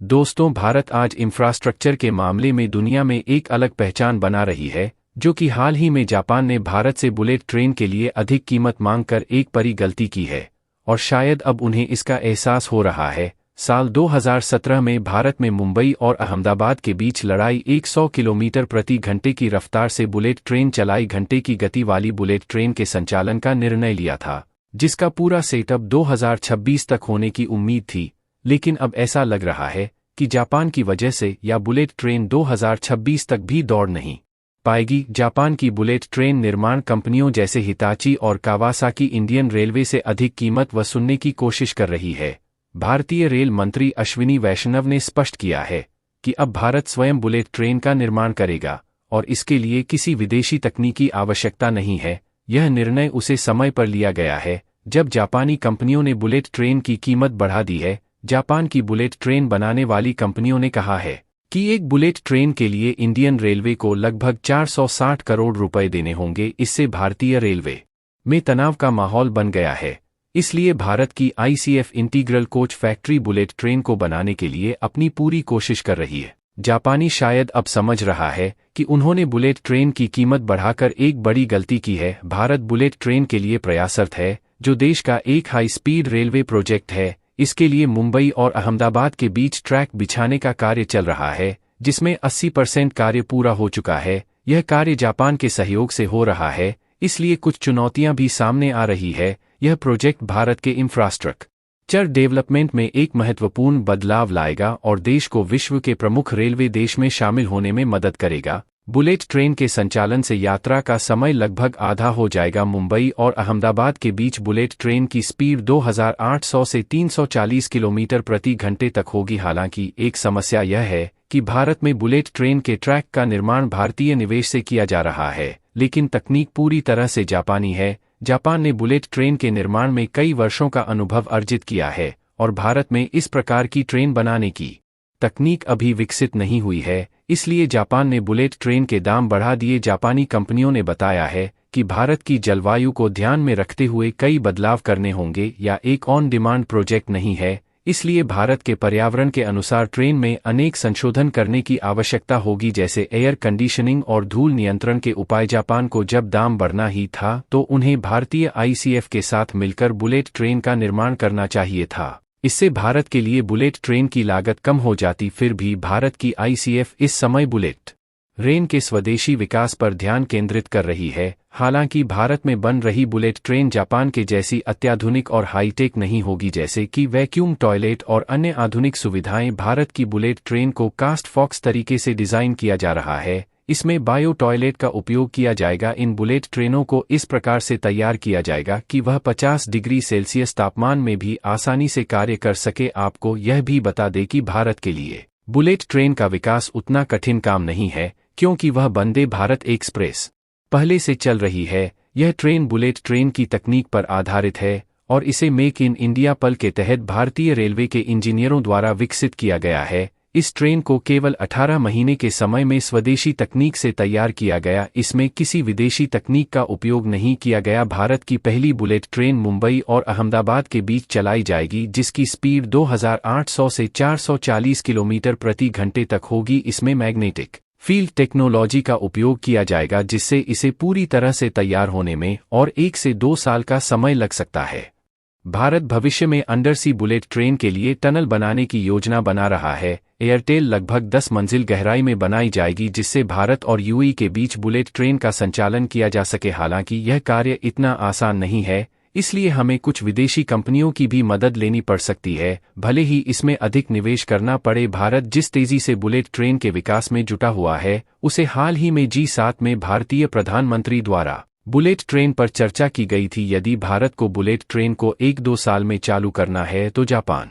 दोस्तों, भारत आज इंफ्रास्ट्रक्चर के मामले में दुनिया में एक अलग पहचान बना रही है, जो कि हाल ही में जापान ने भारत से बुलेट ट्रेन के लिए अधिक कीमत मांगकर एक बड़ी गलती की है और शायद अब उन्हें इसका एहसास हो रहा है। साल 2017 में भारत में मुंबई और अहमदाबाद के बीच लड़ाई 100 किलोमीटर प्रति घंटे की रफ्तार से बुलेट ट्रेन चलाई घंटे की गति वाली बुलेट ट्रेन के संचालन का निर्णय लिया था, जिसका पूरा सेटअप 2026 तक होने की उम्मीद थी। लेकिन अब ऐसा लग रहा है कि जापान की वजह से यह बुलेट ट्रेन 2026 तक भी दौड़ नहीं पाएगी। जापान की बुलेट ट्रेन निर्माण कंपनियों जैसे हिताची और कावासाकी इंडियन रेलवे से अधिक कीमत वसूलने की कोशिश कर रही है। भारतीय रेल मंत्री अश्विनी वैष्णव ने स्पष्ट किया है कि अब भारत स्वयं बुलेट ट्रेन का निर्माण करेगा और इसके लिए किसी विदेशी तकनीकी आवश्यकता नहीं है। यह निर्णय उसे समय पर लिया गया है जब जापानी कंपनियों ने बुलेट ट्रेन की कीमत बढ़ा दी है। जापान की बुलेट ट्रेन बनाने वाली कंपनियों ने कहा है कि एक बुलेट ट्रेन के लिए इंडियन रेलवे को लगभग 460 करोड़ रुपए देने होंगे। इससे भारतीय रेलवे में तनाव का माहौल बन गया है। इसलिए भारत की ICF integral coach factory bullet train को बनाने के लिए अपनी पूरी कोशिश कर रही है। जापानी शायद अब समझ रहा है कि उन्होंने बुलेट ट्रेन की कीमत बढ़ाकर एक बड़ी गलती की है। भारत बुलेट ट्रेन के लिए प्रयासरत है, जो देश का एक हाई स्पीड रेलवे प्रोजेक्ट है। इसके लिए मुंबई और अहमदाबाद के बीच ट्रैक बिछाने का कार्य चल रहा है, जिसमें 80% कार्य पूरा हो चुका है। यह कार्य जापान के सहयोग से हो रहा है, इसलिए कुछ चुनौतियां भी सामने आ रही है। यह प्रोजेक्ट भारत के इंफ्रास्ट्रक्चर डेवलपमेंट में एक महत्वपूर्ण बदलाव लाएगा और देश को विश्व के प्रमुख रेलवे देश में शामिल होने में मदद करेगा। बुलेट ट्रेन के संचालन से यात्रा का समय लगभग आधा हो जाएगा। मुंबई और अहमदाबाद के बीच बुलेट ट्रेन की स्पीड 2800 से 340 किलोमीटर प्रति घंटे तक होगी। हालांकि एक समस्या यह है कि भारत में बुलेट ट्रेन के ट्रैक का निर्माण भारतीय निवेश से किया जा रहा है, लेकिन तकनीक पूरी तरह से जापानी है। जापान ने बुलेट ट्रेन के निर्माण में कई वर्षों का अनुभव अर्जित किया है और भारत में इस प्रकार की ट्रेन बनाने की तकनीक अभी विकसित नहीं हुई है, इसलिए जापान ने बुलेट ट्रेन के दाम बढ़ा दिए। जापानी कंपनियों ने बताया है कि भारत की जलवायु को ध्यान में रखते हुए कई बदलाव करने होंगे। या एक ऑन डिमांड प्रोजेक्ट नहीं है, इसलिए भारत के पर्यावरण के अनुसार ट्रेन में अनेक संशोधन करने की आवश्यकता होगी, जैसे एयर कंडीशनिंग और धूल नियंत्रण के उपाय। जापान को जब दाम बढ़ना ही था तो उन्हें भारतीय आईसीएफ के साथ मिलकर बुलेट ट्रेन का निर्माण करना चाहिए था। इससे भारत के लिए बुलेट ट्रेन की लागत कम हो जाती। फिर भी भारत की आईसीएफ इस समय बुलेट ट्रेन के स्वदेशी विकास पर ध्यान केंद्रित कर रही है। हालांकि भारत में बन रही बुलेट ट्रेन जापान के जैसी अत्याधुनिक और हाईटेक नहीं होगी, जैसे कि वैक्यूम टॉयलेट और अन्य आधुनिक सुविधाएं। भारत की बुलेट ट्रेन को कास्ट फॉक्स तरीके से डिजाइन किया जा रहा है। इसमें बायो टॉयलेट का उपयोग किया जाएगा। इन बुलेट ट्रेनों को इस प्रकार से तैयार किया जाएगा कि वह 50 डिग्री सेल्सियस तापमान में भी आसानी से कार्य कर सके। आपको यह भी बता दें कि भारत के लिए बुलेट ट्रेन का विकास उतना कठिन काम नहीं है, क्योंकि वह वंदे भारत एक्सप्रेस पहले से चल रही है। यह ट्रेन बुलेट ट्रेन की तकनीक पर आधारित है और इसे मेक इन इंडिया पल के तहत भारतीय रेलवे के इंजीनियरों द्वारा विकसित किया गया है। इस ट्रेन को केवल 18 महीने के समय में स्वदेशी तकनीक से तैयार किया गया। इसमें किसी विदेशी तकनीक का उपयोग नहीं किया गया। भारत की पहली बुलेट ट्रेन मुंबई और अहमदाबाद के बीच चलाई जाएगी, जिसकी स्पीड 2800 से 440 किलोमीटर प्रति घंटे तक होगी। इसमें मैग्नेटिक फील्ड टेक्नोलॉजी का उपयोग किया जाएगा, जिससे इसे पूरी तरह से तैयार होने में और 1 से 2 साल का समय लग सकता है। भारत भविष्य में अंडरसी बुलेट ट्रेन के लिए टनल बनाने की योजना बना रहा है। एयरटेल लगभग 10 मंजिल गहराई में बनाई जाएगी, जिससे भारत और यूएई के बीच बुलेट ट्रेन का संचालन किया जा सके। हालांकि यह कार्य इतना आसान नहीं है, इसलिए हमें कुछ विदेशी कंपनियों की भी मदद लेनी पड़ सकती है, भले ही इसमें अधिक निवेश करना पड़े। भारत जिस तेजी से बुलेट ट्रेन के विकास में जुटा हुआ है, उसे हाल ही में G7 में भारतीय प्रधानमंत्री द्वारा बुलेट ट्रेन पर चर्चा की गई थी। यदि भारत को बुलेट ट्रेन को 1-2 साल में चालू करना है तो जापान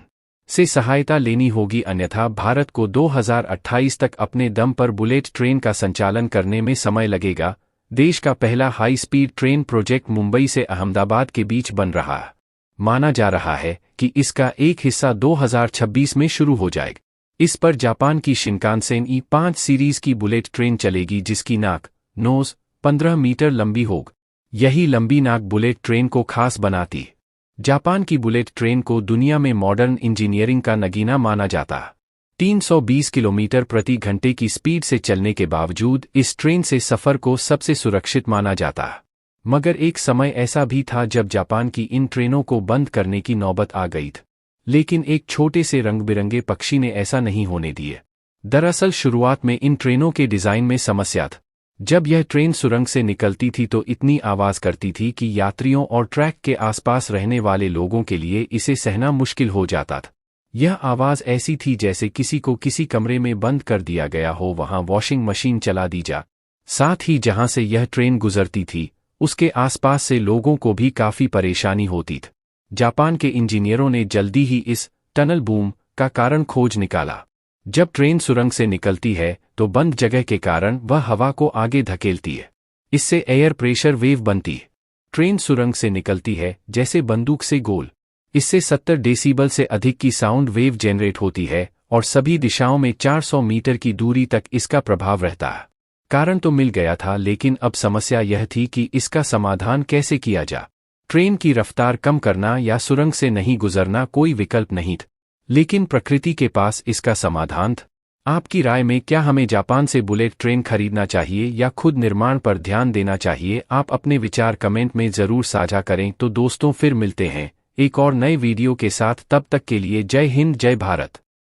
से सहायता लेनी होगी, अन्यथा भारत को 2028 तक अपने दम पर बुलेट ट्रेन का संचालन करने में समय लगेगा। देश का पहला high speed train project Mumbai से अहमदाबाद के बीच बन रहा है। माना जा रहा है कि इसका एक हिस्सा 2026 में शुरू हो जाएगा। इस पर जापान की शिनकानसेन E5 सीरीज की बुलेट ट्रेन चलेगी, जिसकी नाक नोज 15 मीटर लंबी होगी। यही लंबी नाक बुलेट ट्रेन को खास बनाती है। जापान की बुलेट ट्रेन को दुनिया में मॉडर्न इंजीनियरिंग का नगीना माना जाता है। 320 किलोमीटर प्रति घंटे की स्पीड से चलने के बावजूद इस ट्रेन से सफ़र को सबसे सुरक्षित माना जाता है। मगर एक समय ऐसा भी था जब जापान की इन ट्रेनों को बंद करने की नौबत आ गई थी। लेकिन एक छोटे से रंग-बिरंगे पक्षी ने ऐसा नहीं होने दिए। दरअसल शुरुआत में इन ट्रेनों के डिज़ाइन में समस्या थी। जब यह ट्रेन सुरंग से निकलती थी तो इतनी आवाज़ करती थी कि यात्रियों और ट्रैक के आसपास रहने वाले लोगों के लिए इसे सहना मुश्किल हो जाता था। यह आवाज़ ऐसी थी जैसे किसी को किसी कमरे में बंद कर दिया गया हो, वहां वॉशिंग मशीन चला दी जा। साथ ही जहां से यह ट्रेन गुजरती थी उसके आसपास से लोगों को भी काफ़ी परेशानी होती थी। जापान के इंजीनियरों ने जल्दी ही इस टनल बूम का कारण खोज निकाला। जब ट्रेन सुरंग से निकलती है तो बंद जगह के कारण वह हवा को आगे धकेलती है। इससे एयर प्रेशर वेव बनती है। ट्रेन सुरंग से निकलती है जैसे बंदूक से गोल। इससे 70 डेसिबल से अधिक की साउंड वेव जनरेट होती है और सभी दिशाओं में 400 मीटर की दूरी तक इसका प्रभाव रहता है। कारण तो मिल गया था, लेकिन अब समस्या यह थी कि इसका समाधान कैसे किया जा। ट्रेन की रफ्तार कम करना या सुरंग से नहीं गुजरना कोई विकल्प नहीं था, लेकिन प्रकृति के पास इसका समाधान था। आपकी राय में क्या हमें जापान से बुलेट ट्रेन खरीदना चाहिए या खुद निर्माण पर ध्यान देना चाहिए? आप अपने विचार कमेंट में ज़रूर साझा करें। तो दोस्तों, फिर मिलते हैं एक और नए वीडियो के साथ। तब तक के लिए जय हिंद, जय भारत।